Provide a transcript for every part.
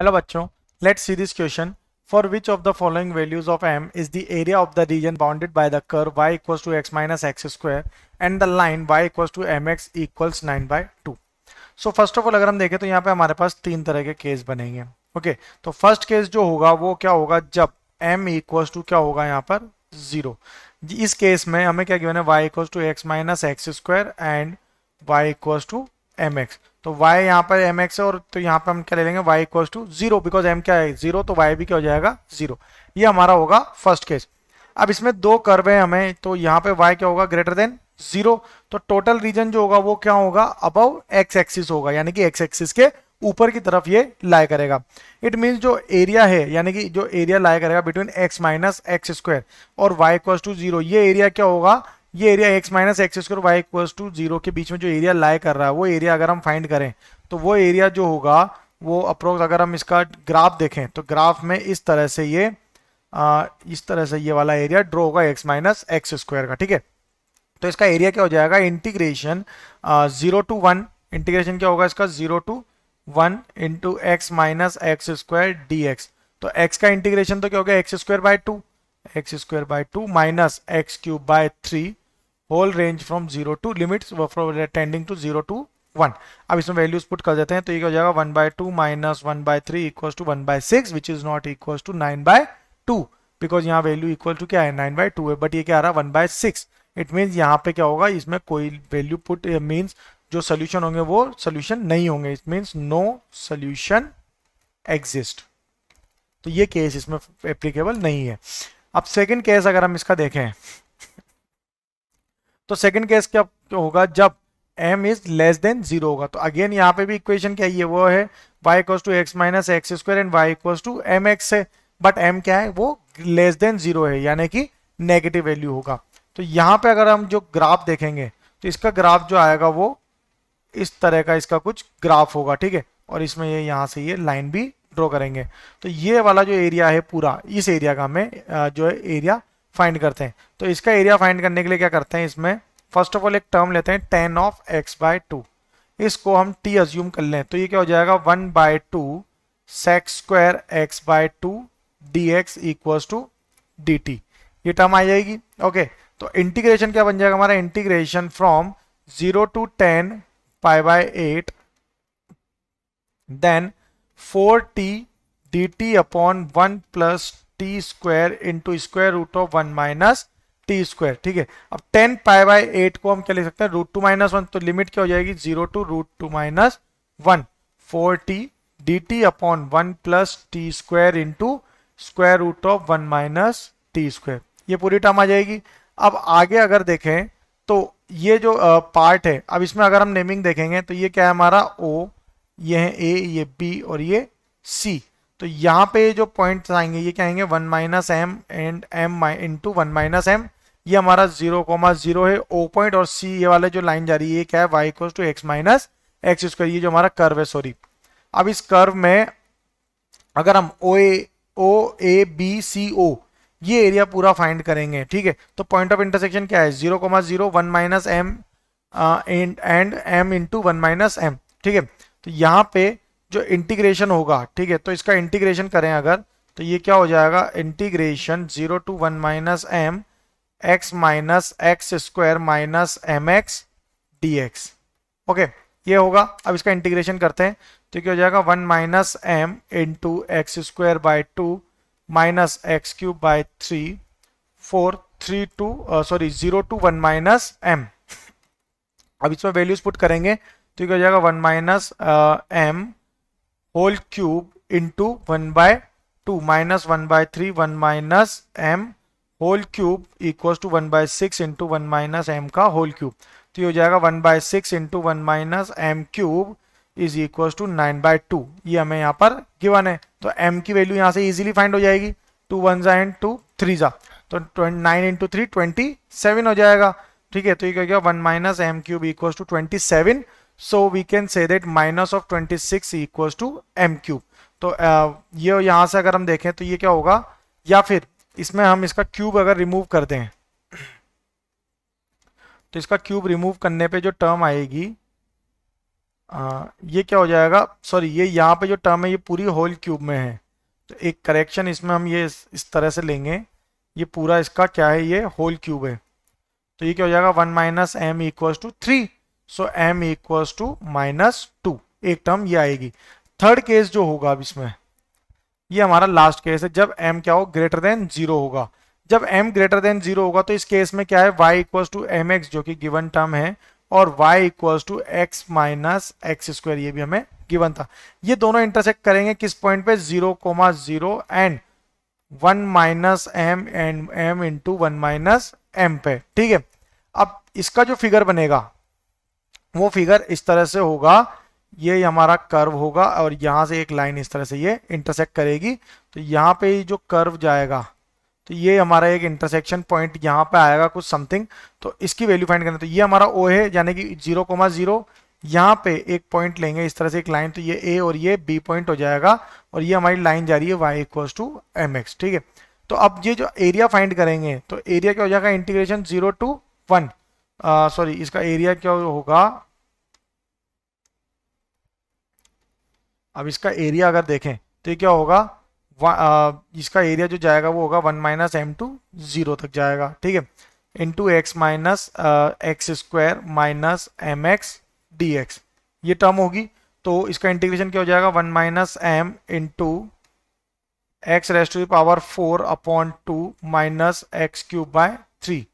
Hello बच्चों, let's see this question. For which of the following values of m is the area of the region bounded by the curve y equals to x minus x square and the line y equals to mx equals 9/2. So first of all अगर हम देखें तो यहाँ पे हमारे पास तीन तरह के केस बनेंगे. ओके, तो फर्स्ट केस जो होगा वो क्या होगा जब m इक्वल्स टू क्या होगा यहाँ पर जीरो. इस केस में हमें क्या गिवन है y equals to x minus x square and y equals to mx. तो y यहाँ पर mx है और तो यहाँ पे हम क्या ले लेंगे y equals to zero, because m क्या है जीरो, तो y भी क्या हो जाएगा जीरो. ये हमारा होगा फर्स्ट केस. अब इसमें दो कर्व है हमें, तो यहाँ पे y क्या होगा ग्रेटर देन जीरो. तो टोटल रीजन जो होगा वो क्या होगा अबव एक्स एक्सिस होगा, यानी कि एक्स एक्सिस के ऊपर की तरफ ये लाई करेगा. इट मीन्स जो एरिया है यानी कि जो एरिया लाई करेगा between x minus x square और y इक्वल्स टू जीरो, ये एरिया क्या होगा, ये area x minus x square y equals to zero के बीच में जो एरिया लाई कर रहा है वो एरिया अगर हम फाइंड करें तो वो एरिया जो होगा वो अप्रोक्स, अगर हम इसका ग्राफ देखें तो ग्राफ में इस तरह से ये वाला एरिया ड्रॉ होगा x माइनस एक्स स्क्वायर का. ठीक है, तो इसका एरिया क्या हो जाएगा integration zero to one. Integration क्या होगा इसका zero to one into x minus x square d x. तो x का इंटीग्रेशन तो क्या हो गया x square by two minus x cube by three whole range from zero to limits from tending to zero to one. अब इसमें values put कर देते हैं तो ये क्या हो जाएगा one by two minus one by three equal to one by six which is not equal to 9/2, because यहाँ वैल्यू इक्वल टू क्या है 9/2 है, बट ये क्या आ रहा है 1/6. इट मीन्स यहाँ पे क्या होगा इसमें कोई वैल्यू पुट मीन्स जो सोल्यूशन होंगे वो सोल्यूशन नहीं होंगे. It means no solution exist. तो ये केस इसमें एप्लीकेबल नहीं है. अब सेकंड केस अगर हम इसका देखें तो सेकंड केस क्या होगा जब m is less than zero होगा. तो अगेन यहाँ पे भी इक्वेशन क्या है वो है y equals to x minus x square and y equals to m x है, बट m क्या है वो लेस देन जीरो है यानी कि नेगेटिव वैल्यू होगा. तो यहाँ पे अगर हम जो ग्राफ देखेंगे तो इसका ग्राफ जो आएगा वो इस तरह का इसका कुछ ग्राफ होगा. ठीक है, और इसमें ये यहाँ से ये लाइन भी ड्रॉ करेंगे. तो ये वाला जो एरिया है पूरा, इस एरिया का हमें जो है एरिया फाइंड करते हैं. तो इसका एरिया फाइंड करने के लिए क्या करते हैं, इसमें फर्स्ट ऑफ ऑल एक टर्म लेते हैं ten of x by to. इसको हम टी अज्यूम कर लें तो ये क्या हो जाएगा one by two sec square x by two d x equal to d t. ये टर्म आ जाएगी. ओके, तो इंटीग्रेशन क्या बन जाएगा हमारा, integration from zero to tan pi by eight then 4t dt upon one plus t square into square root of one minus t square. ठीक है, अब 10 पाई बाय 8 को हम क्या लिख सकते हैं रूट टू माइनस वन, तो लिमिट क्या हो जाएगी zero to root two minus one 4t dt upon one plus t square into square root of one minus t square. ये पूरी टर्म आ जाएगी. अब आगे अगर देखें तो ये जो पार्ट है, अब इसमें अगर हम नेमिंग देखेंगे तो ये क्या है हमारा O, ये है A, ये B और ये C. तो यहाँ पे जो पॉइंट्स आएंगे ये क्या आएंगे one minus m and m into one minus m. ये हमारा जीरो कोमा जीरो है O पॉइंट, और C ये वाले जो लाइन जा रही है ये क्या है y equal to x minus x square. ये जो हमारा कर्व है सॉरी. अब इस कर्व में अगर हम O A B C O ये एरिया पूरा फाइंड करेंगे, ठीक है, तो पॉइंट ऑफ इंटरसेक्शन क्या है zero comma zero one minus m and m into one minus m. ठीक है, तो यहाँ पे जो इंटीग्रेशन होगा, ठीक है, तो इसका इंटीग्रेशन करें अगर तो ये क्या हो जाएगा integration zero to one minus m x minus x square minus m x d x. Okay, ये होगा. अब इसका इंटीग्रेशन करते हैं तो क्या हो जाएगा one minus M into x square by two minus x cube by three four three two sorry zero to one minus m. अब इसमें वैल्यूज पुट करेंगे तो क्या हो जाएगा one minus m whole cube into one by two minus one by three one minus m whole cube equal to one by six into one minus M का whole cube. तो ये हो जाएगा one by six into one minus m cube is equal to 9/2. ये हमें यहाँ पर given है तो m की वैल्यू यहाँ से इजीली फाइंड हो जाएगी. टू वन जा एंड टू थ्री जा तो 9 इंटू थ्री 27 हो जाएगा. ठीक है, तो ये क्या गया one minus m cube equal to 27. So we can say that minus of 26 equal to m cube. तो ये यहाँ से अगर हम देखें तो ये क्या होगा, या फिर इसमें हम इसका क्यूब अगर रिमूव कर दें तो इसका क्यूब रिमूव करने पे जो टर्म आएगी ये क्या हो जाएगा, सॉरी ये यहाँ पे जो टर्म है ये पूरी होल क्यूब में है, तो एक करेक्शन इसमें हम ये इस तरह से लेंगे, ये पूरा इसका क्या है, ये होल क्यूब है, तो ये क्या हो जाएगा 1 minus m equals to 3, so m equals to -2, एक टर्म ये आएगी। थर्ड केस जो होगा अब इसमें, ये हमारा लास्ट केस है, जब m क्या हो ग्रेटर देन 0 होगा। जब m ग्रेटर देन 0 होगा तो इस केस में क्या है, y equals to m x जो कि गिवन टर्म है, और y equals to x minus x square, ये भी हमें गिवन था। ये दोनों इंटरसेक्ट करेंगे किस पॉइंट पे, 0,0 and 1 minus m and m into 1 minus m पे, ठीक है। अब इसका जो फिगर बनेगा वो फिगर इस तरह से होगा, ये हमारा कर्व होगा और यहां से एक लाइन इस तरह से ये इंटरसेक्ट करेगी, तो यहाँ पे जो कर्व जाएगा तो ये हमारा एक इंटरसेक्शन पॉइंट यहाँ पे आएगा कुछ समथिंग, तो इसकी वैल्यू फाइंड करना, तो ये हमारा O है, यानी कि 0,0, यहाँ पे एक पॉइंट लेंगे इस तरह से एक लाइन, तो ये A और ये B पॉइंट हो जाएगा, और ये हमारी लाइन जा रही है y equals to m x, ठीक है। तो अब ये जो एरिया फाइंड करेंगे तो एरिया क्या हो जाएगा, इंटीग्रेशन 0 टू 1, सॉरी इसका एरिया क्या होगा, अब इसका एरिया अगर देखें तो ये क्या होगा, इसका एरिया जो जाएगा वो होगा 1 माइनस एम टू 0 तक जाएगा, ठीक है, into x minus x square minus m x d x, ये टर्म होगी। तो इसका इंटीग्रेशन क्या हो जाएगा, 1 minus M into x raise to the power 4 upon 2 minus x cube by 3,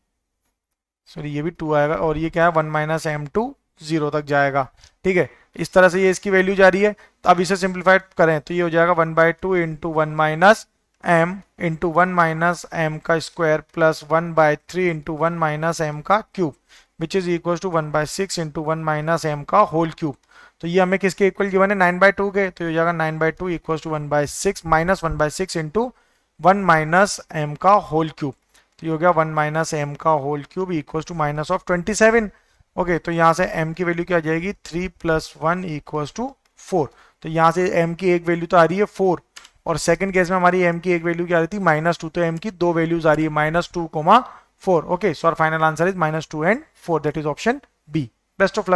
sorry ये भी 2 आएगा, और ये क्या है 1 माइनस एम टू 0 तक जाएगा, ठीक है। इस तरह से ये इसकी वैल्यू जा रही है, तो अब इसे सिंप्लीफाइड करें तो ये हो जाएगा 1/2 into 1 minus M into 1 minus M का square plus 1/3 into 1 minus M का cube, which is equal to 1/6 into 1 minus M का होल क्यूब। तो ये हमें किसके इक्वल गिवन है, 9/2 के, तो ये हो जाएगा 9/2 equal to 1/6 minus 1/6 into 1 minus M का होल क्यूब, तो ये हो गया 1 माइनस एम का whole cube equal to minus of 27। Okay तो यहाँ से m की वैल्यू क्या आ जाएगी, 3 + 1 इक्वल्स टू 4, तो यहाँ से m की एक वैल्यू तो आ रही है 4, और सेकंड केस में हमारी m की एक वैल्यू क्या आ रही थी -2, तो m की दो वैल्यूज आ रही है -2, 4। Okay so our final answer is -2 and 4, that is option B. Best of luck.